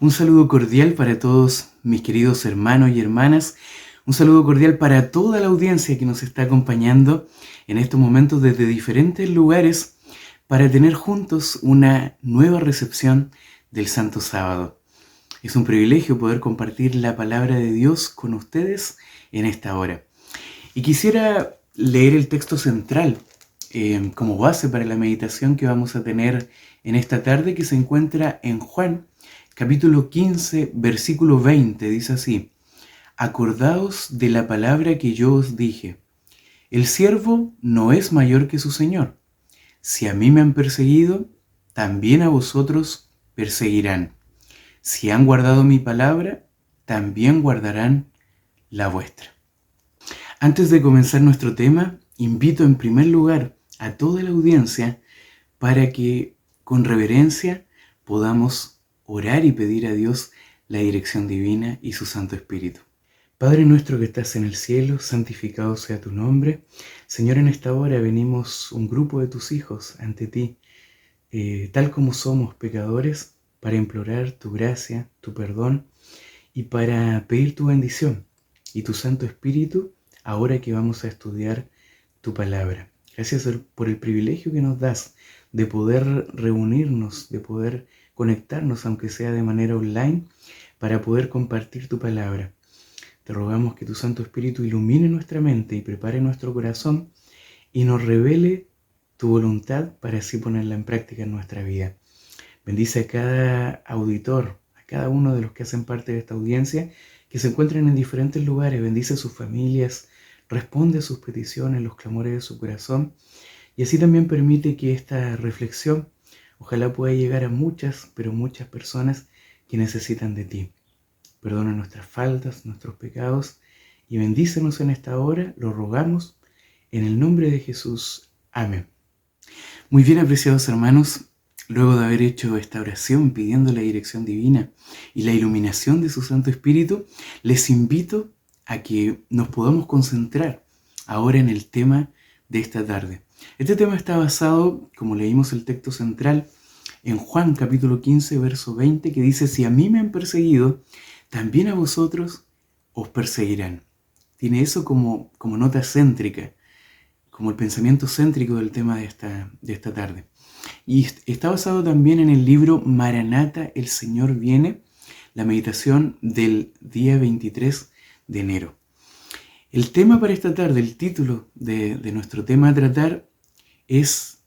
Un saludo cordial para todos mis queridos hermanos y hermanas. Un saludo cordial para toda la audiencia que nos está acompañando en estos momentos desde diferentes lugares para tener juntos una nueva recepción del Santo Sábado. Es un privilegio poder compartir la palabra de Dios con ustedes en esta hora. Y quisiera leer el texto central como base para la meditación que vamos a tener en esta tarde, que se encuentra en Juan, capítulo 15, versículo 20. Dice así: Acordaos de la palabra que yo os dije. El siervo no es mayor que su señor. Si a mí me han perseguido, también a vosotros perseguirán. Si han guardado mi palabra, también guardarán la vuestra. Antes de comenzar nuestro tema, invito en primer lugar a toda la audiencia para que con reverencia podamos orar y pedir a Dios la dirección divina y su Santo Espíritu. Padre nuestro que estás en el cielo, santificado sea tu nombre. Señor, en esta hora venimos un grupo de tus hijos ante ti, tal como somos pecadores, para implorar tu gracia, tu perdón y para pedir tu bendición y tu Santo Espíritu ahora que vamos a estudiar tu palabra. Gracias por el privilegio que nos das de poder reunirnos, de poder conectarnos, aunque sea de manera online, para poder compartir tu palabra. Te rogamos que tu Santo Espíritu ilumine nuestra mente y prepare nuestro corazón y nos revele tu voluntad para así ponerla en práctica en nuestra vida. Bendice a cada auditor, a cada uno de los que hacen parte de esta audiencia, que se encuentran en diferentes lugares. Bendice a sus familias, responde a sus peticiones, los clamores de su corazón, y así también permite que esta reflexión ojalá pueda llegar a muchas, pero muchas personas que necesitan de ti. Perdona nuestras faltas, nuestros pecados, y bendícenos en esta hora, lo rogamos, en el nombre de Jesús. Amén. Muy bien, apreciados hermanos, luego de haber hecho esta oración pidiendo la dirección divina y la iluminación de su Santo Espíritu, les invito a que nos podamos concentrar ahora en el tema de esta tarde. Este tema está basado, como leímos el texto central, en Juan capítulo 15, verso 20, que dice: si a mí me han perseguido, también a vosotros os perseguirán. Tiene eso como nota céntrica, como el pensamiento céntrico del tema de esta tarde. Y está basado también en el libro Maranata, el Señor viene, la meditación del día 23 de enero. El tema para esta tarde, el título de nuestro tema a tratar es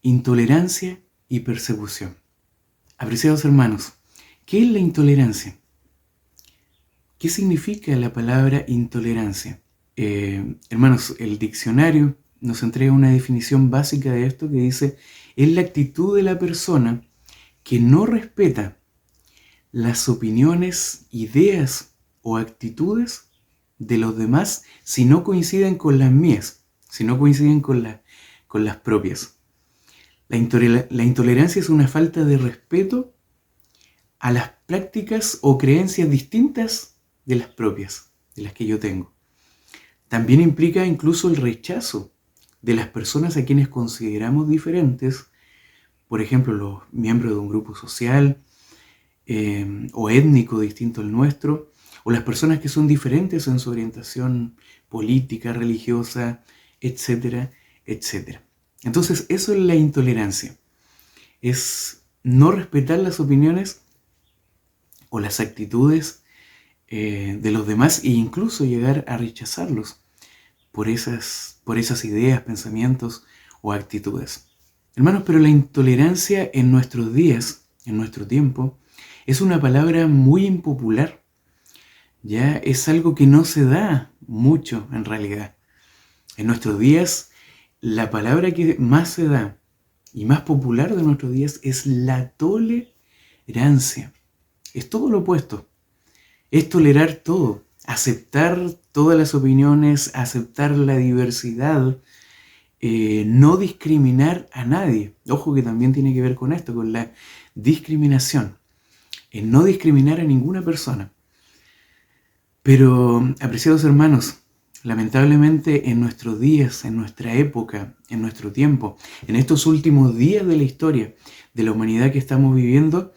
intolerancia y persecución. Apreciados hermanos, ¿qué es la intolerancia? ¿Qué significa la palabra intolerancia? Hermanos, el diccionario nos entrega una definición básica de esto que dice: es la actitud de la persona que no respeta las opiniones, ideas o actitudes de los demás si no coinciden con las mías, si no coinciden con las propias. La intolerancia es una falta de respeto a las prácticas o creencias distintas de las propias, de las que yo tengo. También implica incluso el rechazo de las personas a quienes consideramos diferentes, por ejemplo, los miembros de un grupo social o étnico distinto al nuestro, o las personas que son diferentes en su orientación política, religiosa, etcétera, etcétera. Entonces, eso es la intolerancia. Es no respetar las opiniones o las actitudes de los demás e incluso llegar a rechazarlos por esas ideas, pensamientos o actitudes. Hermanos, pero la intolerancia en nuestros días, en nuestro tiempo, es una palabra muy impopular. Ya es algo que no se da mucho en realidad. En nuestros días, la palabra que más se da y más popular de nuestros días es la tolerancia. Es todo lo opuesto. Es tolerar todo, aceptar todas las opiniones, aceptar la diversidad, no discriminar a nadie. Ojo que también tiene que ver con esto, con la discriminación. No discriminar a ninguna persona. Pero, apreciados hermanos, lamentablemente en nuestros días, en nuestra época, en nuestro tiempo, en estos últimos días de la historia de la humanidad que estamos viviendo,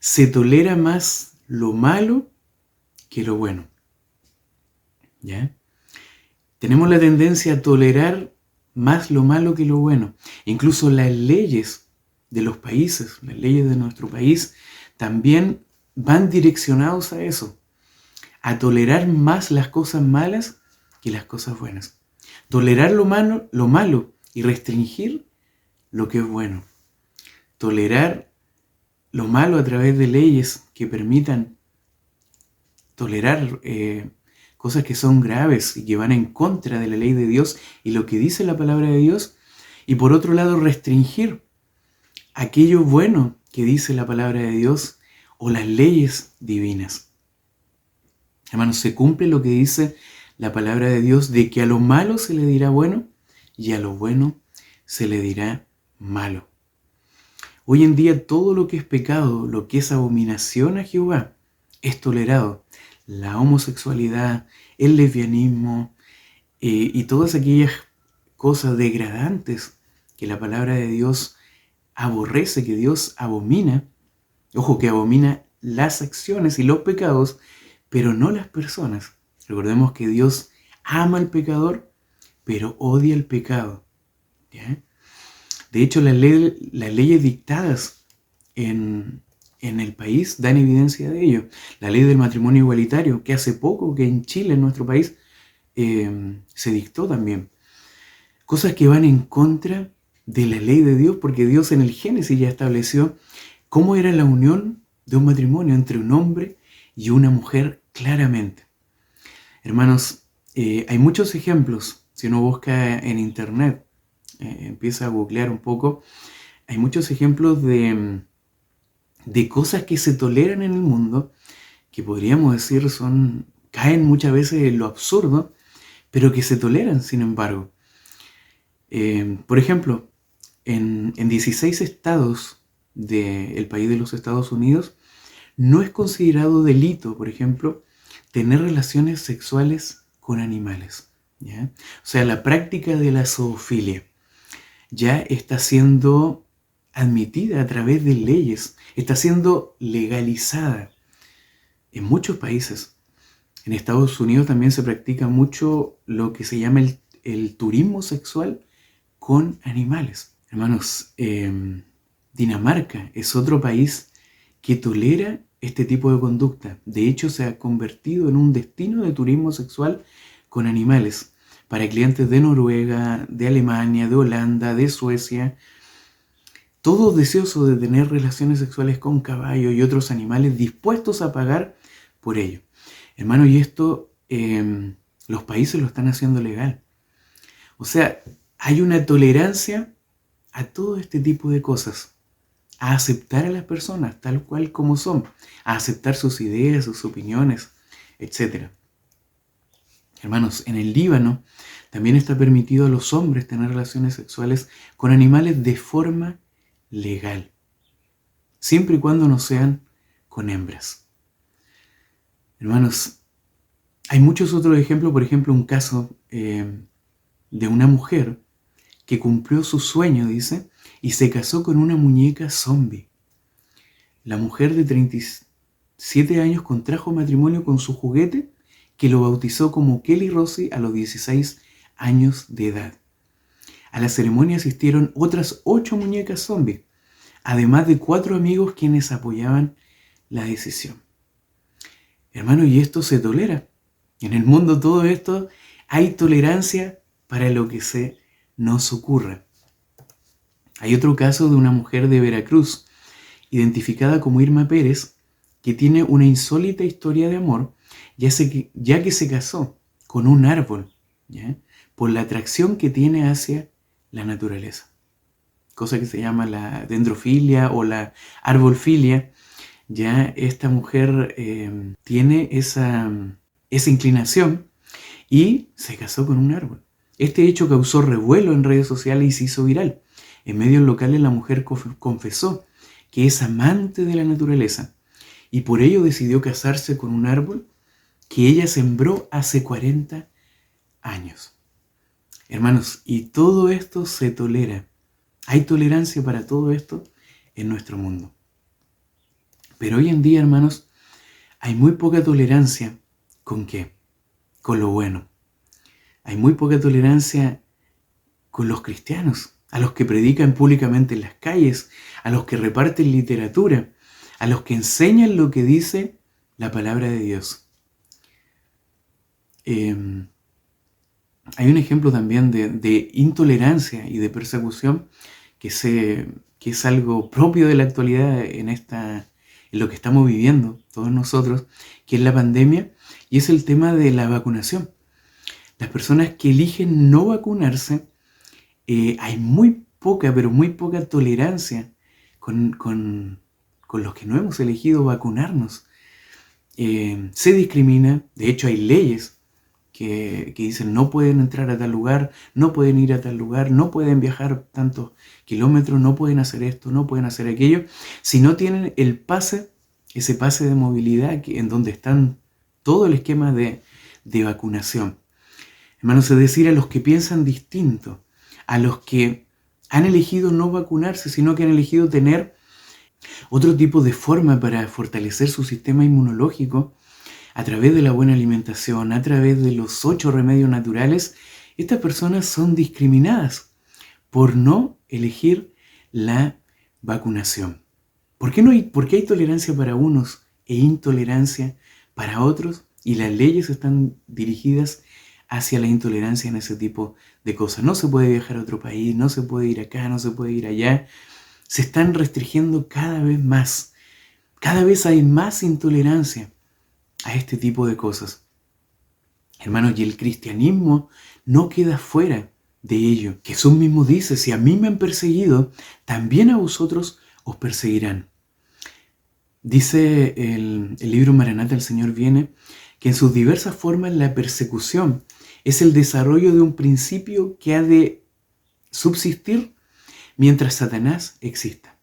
Se tolera más lo malo que lo bueno. ¿Ya? Tenemos la tendencia a tolerar más lo malo que lo bueno. Incluso las leyes de los países, las leyes de nuestro país, también van direccionados a eso, a tolerar más las cosas malas que las cosas buenas. Tolerar lo malo y restringir lo que es bueno. Tolerar lo malo a través de leyes que permitan tolerar cosas que son graves y que van en contra de la ley de Dios y lo que dice la palabra de Dios. Y por otro lado, restringir aquello bueno que dice la palabra de Dios o las leyes divinas. Hermanos, se cumple lo que dice la palabra de Dios, de que a lo malo se le dirá bueno y a lo bueno se le dirá malo. Hoy en día todo lo que es pecado, lo que es abominación a Jehová, es tolerado. La homosexualidad, el lesbianismo y todas aquellas cosas degradantes que la palabra de Dios aborrece, que Dios abomina. Ojo, que abomina las acciones y los pecados, pero no las personas. Recordemos que Dios ama al pecador, pero odia el pecado. ¿Ya? De hecho, las leyes dictadas en el país dan evidencia de ello. La ley del matrimonio igualitario, que hace poco que en Chile, en nuestro país, se dictó también. Cosas que van en contra de la ley de Dios, porque Dios en el Génesis ya estableció cómo era la unión de un matrimonio entre un hombre y una mujer claramente. Hermanos, hay muchos ejemplos. Si uno busca en internet, empieza a googlear un poco, hay muchos ejemplos de cosas que se toleran en el mundo, que podríamos decir caen muchas veces en lo absurdo, pero que se toleran, sin embargo. Por ejemplo, en 16 estados del país de los Estados Unidos, no es considerado delito, por ejemplo, tener relaciones sexuales con animales. ¿Ya? O sea, la práctica de la zoofilia ya está siendo admitida a través de leyes, está siendo legalizada en muchos países. En Estados Unidos también se practica mucho lo que se llama el turismo sexual con animales. Hermanos, Dinamarca es otro país que tolera este tipo de conducta. De hecho, se ha convertido en un destino de turismo sexual con animales para clientes de Noruega, de Alemania, de Holanda, de Suecia, todos deseosos de tener relaciones sexuales con caballos y otros animales dispuestos a pagar por ello. Hermano, y esto los países lo están haciendo legal. O sea, hay una tolerancia a todo este tipo de cosas, a aceptar a las personas tal cual como son, a aceptar sus ideas, sus opiniones, etc. Hermanos, en el Líbano también está permitido a los hombres tener relaciones sexuales con animales de forma legal, siempre y cuando no sean con hembras. Hermanos, hay muchos otros ejemplos, por ejemplo, un caso de una mujer que cumplió su sueño, dice, y se casó con una muñeca zombie. La mujer de 37 años contrajo matrimonio con su juguete, que lo bautizó como Kelly Rossi a los 16 años de edad. A la ceremonia asistieron otras 8 muñecas zombies, además de 4 amigos quienes apoyaban la decisión. Hermano, y esto se tolera. En el mundo todo esto hay tolerancia para lo que se nos ocurra. Hay otro caso de una mujer de Veracruz, identificada como Irma Pérez, que tiene una insólita historia de amor, ya que se casó con un árbol, ¿ya? Por la atracción que tiene hacia la naturaleza. Cosa que se llama la dendrofilia o la arbolfilia. Ya esta mujer tiene esa inclinación y se casó con un árbol. Este hecho causó revuelo en redes sociales y se hizo viral. En medios locales la mujer confesó que es amante de la naturaleza y por ello decidió casarse con un árbol que ella sembró hace 40 años. Hermanos, y todo esto se tolera. Hay tolerancia para todo esto en nuestro mundo. Pero hoy en día, hermanos, hay muy poca tolerancia. ¿Con qué? Con lo bueno. Hay muy poca tolerancia con los cristianos, a los que predican públicamente en las calles, a los que reparten literatura, a los que enseñan lo que dice la palabra de Dios. Hay un ejemplo también de intolerancia y de persecución que es algo propio de la actualidad en lo que estamos viviendo todos nosotros, que es la pandemia, y es el tema de la vacunación. Las personas que eligen no vacunarse, hay muy poca, pero muy poca tolerancia con los que no hemos elegido vacunarnos. Se discrimina, de hecho hay leyes que dicen no pueden entrar a tal lugar, no pueden ir a tal lugar, no pueden viajar tantos kilómetros, no pueden hacer esto, no pueden hacer aquello, si no tienen el pase, ese pase de movilidad en donde están todo el esquema de vacunación. Hermanos, es decir, a los que piensan distinto, a los que han elegido no vacunarse, sino que han elegido tener otro tipo de forma para fortalecer su sistema inmunológico, a través de la buena alimentación, a través de los 8 remedios naturales, estas personas son discriminadas por no elegir la vacunación. ¿Por qué hay tolerancia para unos e intolerancia para otros? Y las leyes están dirigidas hacia la intolerancia en ese tipo de cosas. No se puede viajar a otro país, no se puede ir acá, no se puede ir allá. Se están restringiendo cada vez más. Cada vez hay más intolerancia a este tipo de cosas. Hermanos, y el cristianismo no queda fuera de ello. Jesús mismo dice, si a mí me han perseguido, también a vosotros os perseguirán. Dice el libro Maranata, el Señor viene, que en sus diversas formas la persecución es el desarrollo de un principio que ha de subsistir mientras Satanás exista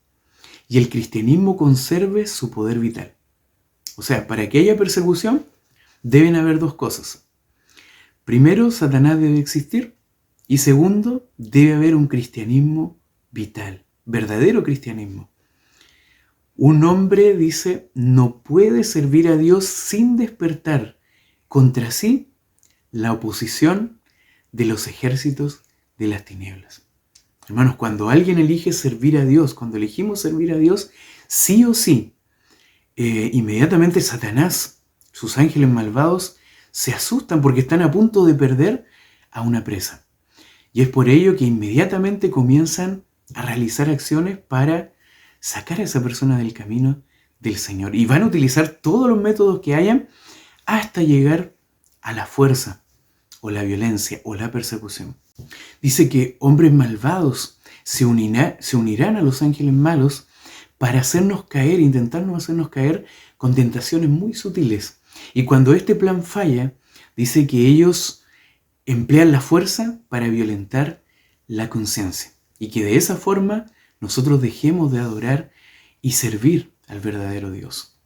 y el cristianismo conserve su poder vital. O sea, para que haya persecución, deben haber dos cosas. Primero, Satanás debe existir. Y segundo, debe haber un cristianismo vital, verdadero cristianismo. Un hombre, dice, no puede servir a Dios sin despertar contra sí la oposición de los ejércitos de las tinieblas. Hermanos, cuando alguien elige servir a Dios, cuando elegimos servir a Dios, sí o sí, inmediatamente Satanás, sus ángeles malvados, se asustan porque están a punto de perder a una presa. Y es por ello que inmediatamente comienzan a realizar acciones para sacar a esa persona del camino del Señor. Y van a utilizar todos los métodos que hayan hasta llegar a la fuerza, o la violencia, o la persecución. Dice que hombres malvados se unirán a los ángeles malos para hacernos caer, intentarnos hacernos caer con tentaciones muy sutiles. Y cuando este plan falla, dice que ellos emplean la fuerza para violentar la conciencia. Y que de esa forma nosotros dejemos de adorar y servir al verdadero Dios.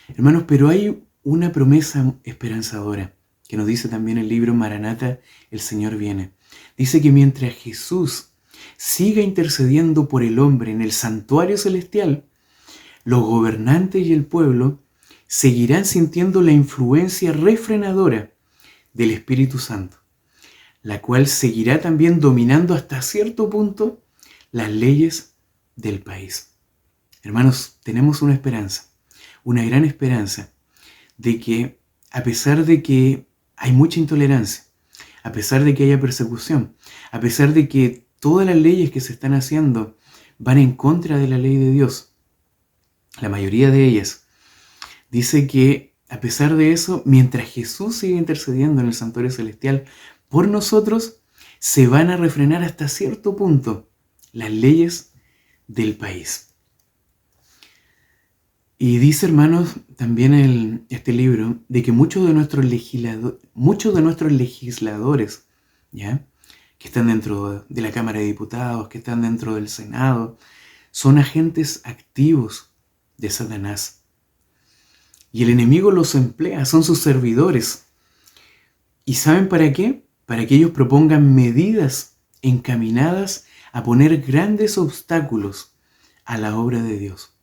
Hermanos, pero hay una promesa esperanzadora que nos dice también el libro Maranata, el Señor viene. Dice que mientras Jesús siga intercediendo por el hombre en el santuario celestial, los gobernantes y el pueblo seguirán sintiendo la influencia refrenadora del Espíritu Santo, la cual seguirá también dominando hasta cierto punto las leyes del país. Hermanos, tenemos una esperanza, una gran esperanza, de que a pesar de que hay mucha intolerancia, a pesar de que haya persecución, a pesar de que todas las leyes que se están haciendo van en contra de la ley de Dios, la mayoría de ellas, dice que a pesar de eso, mientras Jesús sigue intercediendo en el santuario celestial por nosotros, se van a refrenar hasta cierto punto las leyes del país. Y dice, hermanos, también este libro, de que muchos de nuestros legisladores, ¿ya?, que están dentro de la Cámara de Diputados, que están dentro del Senado, son agentes activos de Satanás. Y el enemigo los emplea, son sus servidores. ¿Y saben para qué? Para que ellos propongan medidas encaminadas a poner grandes obstáculos a la obra de Dios,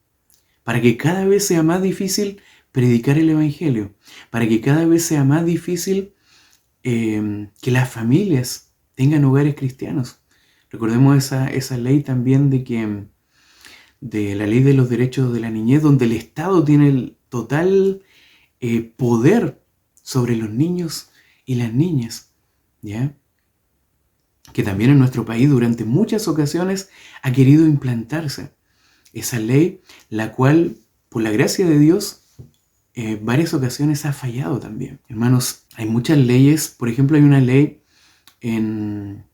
para que cada vez sea más difícil predicar el Evangelio, para que cada vez sea más difícil que las familias tengan hogares cristianos. Recordemos esa ley también de la ley de los derechos de la niñez, donde el Estado tiene el total poder sobre los niños y las niñas, ¿ya? Que también en nuestro país durante muchas ocasiones ha querido implantarse esa ley, la cual, por la gracia de Dios, varias ocasiones ha fallado también. Hermanos, hay muchas leyes. Por ejemplo, hay una ley en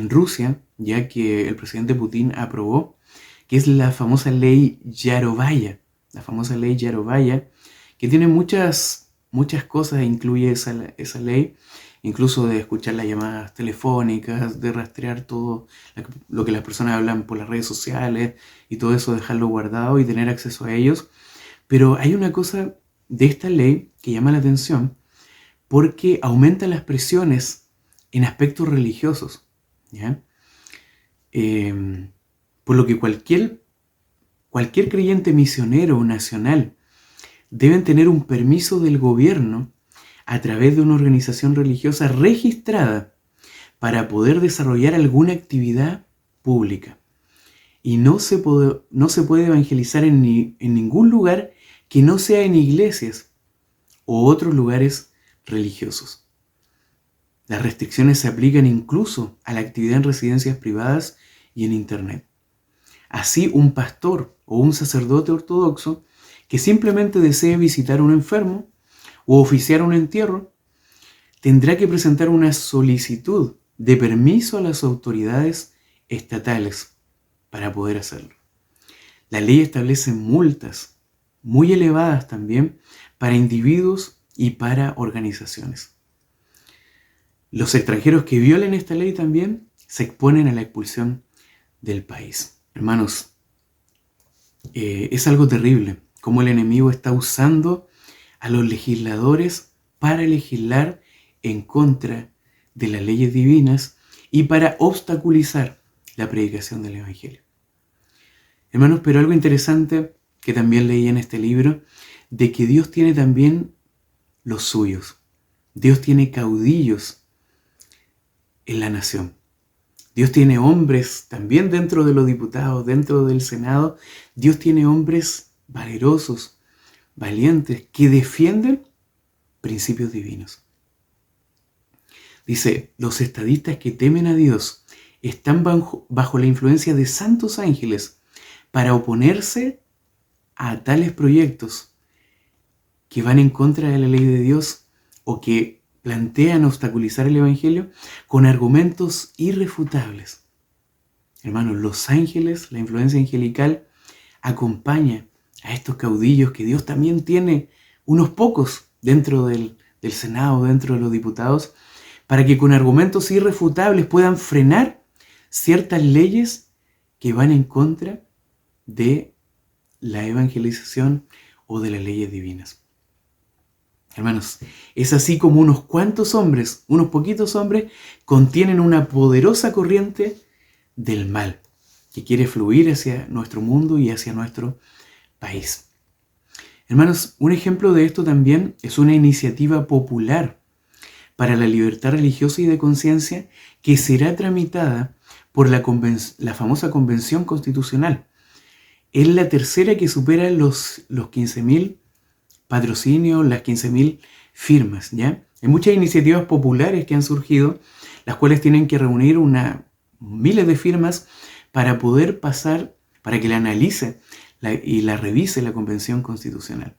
Rusia, ya que el presidente Putin aprobó, que es la famosa ley Yarovaya. La famosa ley Yarovaya, que tiene muchas cosas, incluye esa ley, incluso de escuchar las llamadas telefónicas, de rastrear todo lo que las personas hablan por las redes sociales y todo eso, dejarlo guardado y tener acceso a ellos. Pero hay una cosa de esta ley que llama la atención porque aumenta las presiones en aspectos religiosos, ¿ya? Por lo que cualquier creyente misionero o nacional deben tener un permiso del gobierno a través de una organización religiosa registrada para poder desarrollar alguna actividad pública. Y no se puede evangelizar en ningún lugar que no sea en iglesias o otros lugares religiosos. Las restricciones se aplican incluso a la actividad en residencias privadas y en Internet. Así, un pastor o un sacerdote ortodoxo que simplemente desee visitar a un enfermo o oficiar un entierro, tendrá que presentar una solicitud de permiso a las autoridades estatales para poder hacerlo. La ley establece multas muy elevadas también para individuos y para organizaciones. Los extranjeros que violen esta ley también se exponen a la expulsión del país. Hermanos, es algo terrible cómo el enemigo está usando a los legisladores para legislar en contra de las leyes divinas y para obstaculizar la predicación del Evangelio. Hermanos, pero algo interesante que también leí en este libro, de que Dios tiene también los suyos. Dios tiene caudillos en la nación. Dios tiene hombres también dentro de los diputados, dentro del Senado. Dios tiene hombres valerosos, valientes, que defienden principios divinos. Dice, los estadistas que temen a Dios están bajo la influencia de santos ángeles para oponerse a tales proyectos que van en contra de la ley de Dios o que plantean obstaculizar el Evangelio con argumentos irrefutables. Hermanos, los ángeles, la influencia angelical, acompaña a estos caudillos que Dios también tiene, unos pocos dentro del Senado, dentro de los diputados, para que con argumentos irrefutables puedan frenar ciertas leyes que van en contra de la evangelización o de las leyes divinas. Hermanos, es así como unos cuantos hombres, unos poquitos hombres, contienen una poderosa corriente del mal que quiere fluir hacia nuestro mundo y hacia nuestro país. Hermanos, un ejemplo de esto también es una iniciativa popular para la libertad religiosa y de conciencia que será tramitada por la famosa Convención Constitucional. Es la tercera que supera los 15.000 patrocinios, las 15.000 firmas, ¿ya? Hay muchas iniciativas populares que han surgido, las cuales tienen que reunir miles de firmas para poder pasar, para que la analice y la revise la Convención Constitucional.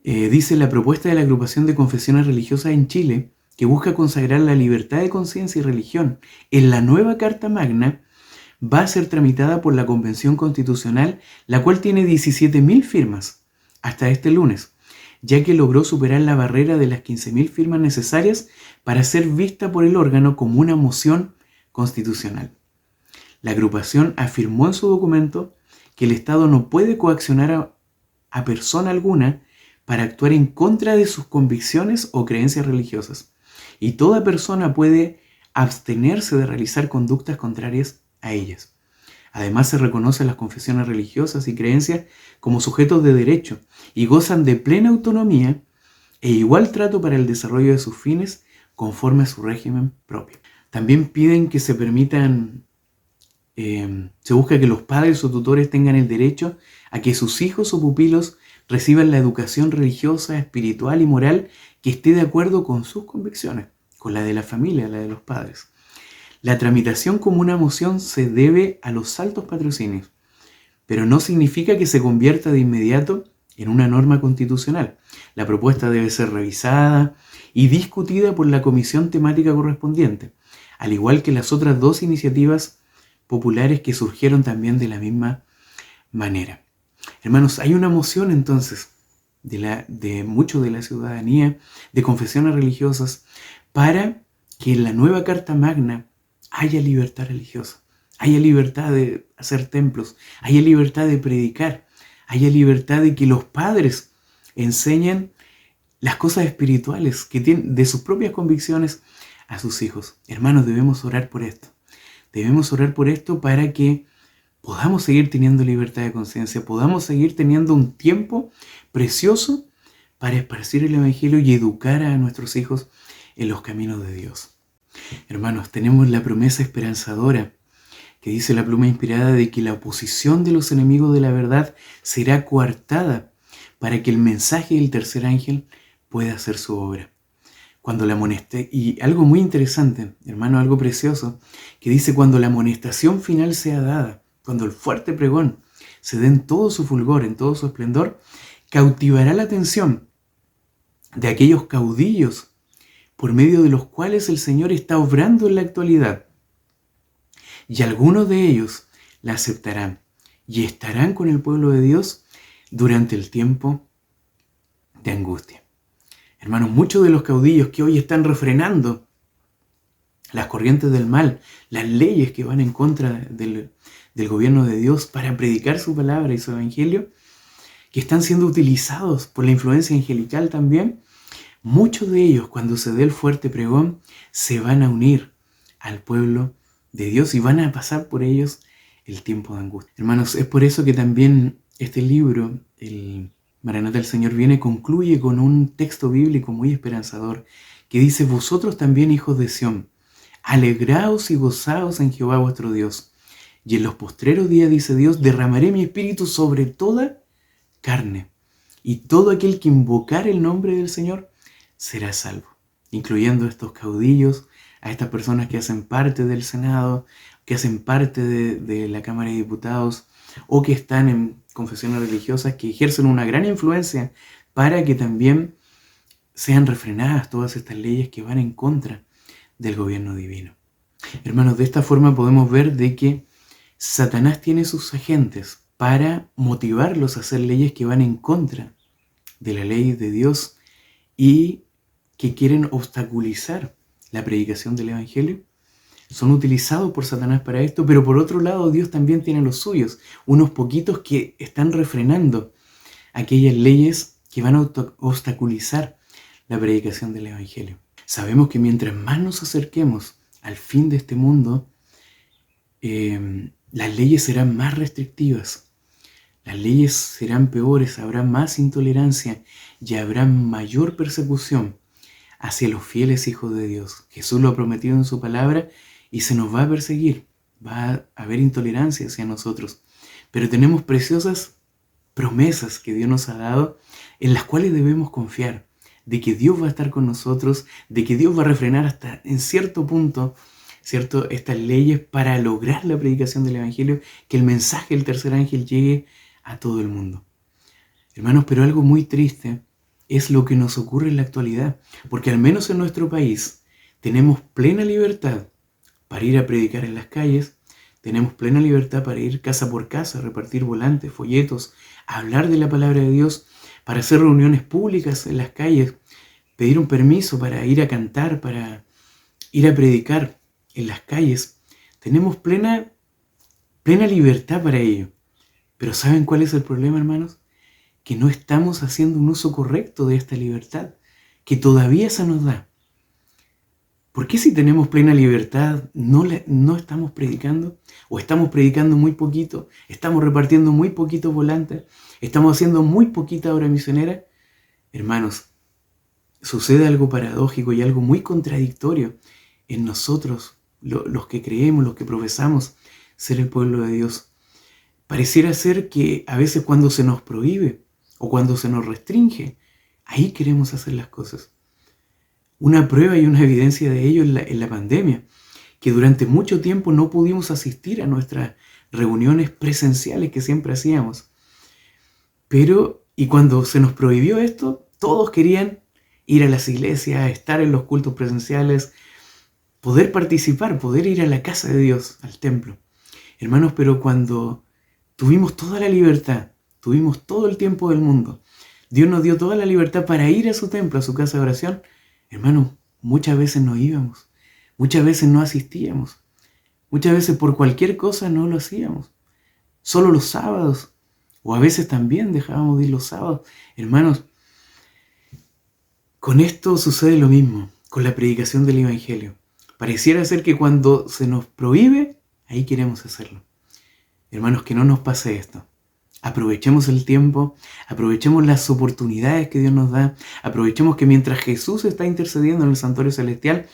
Dice la propuesta de la agrupación de confesiones religiosas en Chile, que busca consagrar la libertad de conciencia y religión en la nueva Carta Magna, va a ser tramitada por la Convención Constitucional, la cual tiene 17.000 firmas hasta este lunes, ya que logró superar la barrera de las 15.000 firmas necesarias para ser vista por el órgano como una moción constitucional. La agrupación afirmó en su documento que el Estado no puede coaccionar a persona alguna para actuar en contra de sus convicciones o creencias religiosas, y toda persona puede abstenerse de realizar conductas contrarias a ellas. Además, se reconocen las confesiones religiosas y creencias como sujetos de derecho y gozan de plena autonomía e igual trato para el desarrollo de sus fines conforme a su régimen propio. También piden que se permitan, se busca que los padres o tutores tengan el derecho a que sus hijos o pupilos reciban la educación religiosa, espiritual y moral que esté de acuerdo con sus convicciones, con la de la familia, la de los padres. La tramitación como una moción se debe a los altos patrocinios, pero no significa que se convierta de inmediato en una norma constitucional. La propuesta debe ser revisada y discutida por la comisión temática correspondiente, al igual que las otras dos iniciativas populares que surgieron también de la misma manera. Hermanos, hay una moción entonces de mucho de la ciudadanía, de confesiones religiosas, para que en la nueva Carta Magna haya libertad religiosa, haya libertad de hacer templos, haya libertad de predicar, haya libertad de que los padres enseñen las cosas espirituales que tienen de sus propias convicciones a sus hijos. Hermanos, debemos orar por esto. Debemos orar por esto para que podamos seguir teniendo libertad de conciencia, podamos seguir teniendo un tiempo precioso para esparcir el Evangelio y educar a nuestros hijos en los caminos de Dios. Hermanos, tenemos la promesa esperanzadora que dice la pluma inspirada de que la oposición de los enemigos de la verdad será coartada para que el mensaje del tercer ángel pueda hacer su obra. Cuando la amoneste, y algo muy interesante, hermano, algo precioso, que dice cuando la amonestación final sea dada, cuando el fuerte pregón se dé en todo su fulgor, en todo su esplendor, cautivará la atención de aquellos caudillos por medio de los cuales el Señor está obrando en la actualidad. Y algunos de ellos la aceptarán y estarán con el pueblo de Dios durante el tiempo de angustia. Hermanos, muchos de los caudillos que hoy están refrenando las corrientes del mal, las leyes que van en contra del gobierno de Dios para predicar su palabra y su evangelio, que están siendo utilizados por la influencia angelical también, muchos de ellos, cuando se dé el fuerte pregón, se van a unir al pueblo de Dios y van a pasar por ellos el tiempo de angustia. Hermanos, es por eso que también este libro, el Maranatha, el Señor viene, concluye con un texto bíblico muy esperanzador que dice: vosotros también, hijos de Sión, alegraos y gozaos en Jehová vuestro Dios. Y en los postreros días, dice Dios, derramaré mi espíritu sobre toda carne, y todo aquel que invocar el nombre del Señor será salvo, incluyendo a estos caudillos, a estas personas que hacen parte del Senado, que hacen parte de la Cámara de Diputados, o que están en confesiones religiosas, que ejercen una gran influencia para que también sean refrenadas todas estas leyes que van en contra del gobierno divino. Hermanos, de esta forma podemos ver de que Satanás tiene sus agentes para motivarlos a hacer leyes que van en contra de la ley de Dios y que quieren obstaculizar la predicación del Evangelio. Son utilizados por Satanás para esto, pero por otro lado Dios también tiene los suyos, unos poquitos que están refrenando aquellas leyes que van a obstaculizar la predicación del Evangelio. Sabemos que mientras más nos acerquemos al fin de este mundo, las leyes serán más restrictivas, las leyes serán peores, habrá más intolerancia y habrá mayor persecución hacia los fieles hijos de Dios. Jesús lo ha prometido en su palabra y se nos va a perseguir, va a haber intolerancia hacia nosotros. Pero tenemos preciosas promesas que Dios nos ha dado en las cuales debemos confiar, de que Dios va a estar con nosotros, de que Dios va a refrenar hasta en cierto punto, ¿cierto?, estas leyes para lograr la predicación del Evangelio, que el mensaje del tercer ángel llegue a todo el mundo. Hermanos, pero algo muy triste es lo que nos ocurre en la actualidad, porque al menos en nuestro país tenemos plena libertad para ir a predicar en las calles, tenemos plena libertad para ir casa por casa, repartir volantes, folletos, a hablar de la palabra de Dios, para hacer reuniones públicas en las calles, pedir un permiso para ir a cantar, para ir a predicar en las calles. Tenemos plena libertad para ello. Pero ¿saben cuál es el problema, hermanos? Que no estamos haciendo un uso correcto de esta libertad, que todavía se nos da. ¿Por qué si tenemos plena libertad no estamos predicando? ¿O estamos predicando muy poquito? ¿Estamos repartiendo muy poquitos volantes? ¿Estamos haciendo muy poquita obra misionera? Hermanos, sucede algo paradójico y algo muy contradictorio en nosotros, los que creemos, los que profesamos ser el pueblo de Dios. Pareciera ser que a veces cuando se nos prohíbe o cuando se nos restringe, ahí queremos hacer las cosas. Una prueba y una evidencia de ello en la pandemia, que durante mucho tiempo no pudimos asistir a nuestras reuniones presenciales que siempre hacíamos. Y cuando se nos prohibió esto, todos querían ir a las iglesias, estar en los cultos presenciales, poder participar, poder ir a la casa de Dios, al templo. Hermanos, pero cuando tuvimos toda la libertad, tuvimos todo el tiempo del mundo, Dios nos dio toda la libertad para ir a su templo, a su casa de oración, hermanos, muchas veces no íbamos, muchas veces no asistíamos, muchas veces por cualquier cosa no lo hacíamos, solo los sábados, o a veces también dejábamos de ir los sábados. Hermanos, con esto sucede lo mismo, con la predicación del Evangelio. Pareciera ser que cuando se nos prohíbe, ahí queremos hacerlo. Hermanos, que no nos pase esto. Aprovechemos el tiempo, aprovechemos las oportunidades que Dios nos da, aprovechemos que mientras Jesús está intercediendo en el santuario celestial,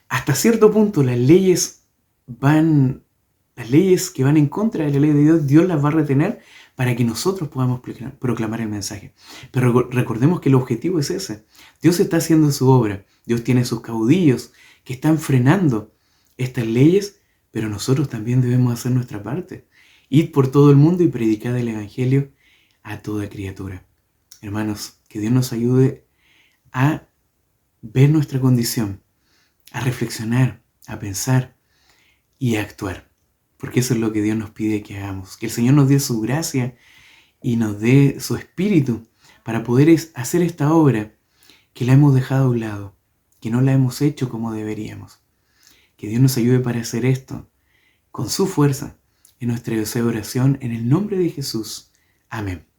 hasta cierto punto las leyes que van en contra de la ley de Dios, Dios las va a retener para que nosotros podamos proclamar el mensaje. Pero recordemos que el objetivo es ese. Dios está haciendo su obra, Dios tiene sus caudillos que están frenando estas leyes, pero nosotros también debemos hacer nuestra parte. Id por todo el mundo y predicad el Evangelio a toda criatura. Hermanos, que Dios nos ayude a ver nuestra condición, a reflexionar, a pensar y a actuar. Porque eso es lo que Dios nos pide que hagamos. Que el Señor nos dé su gracia y nos dé su espíritu para poder hacer esta obra que la hemos dejado a un lado, que no la hemos hecho como deberíamos. Que Dios nos ayude para hacer esto con su fuerza en nuestra oración en el nombre de Jesús. Amén.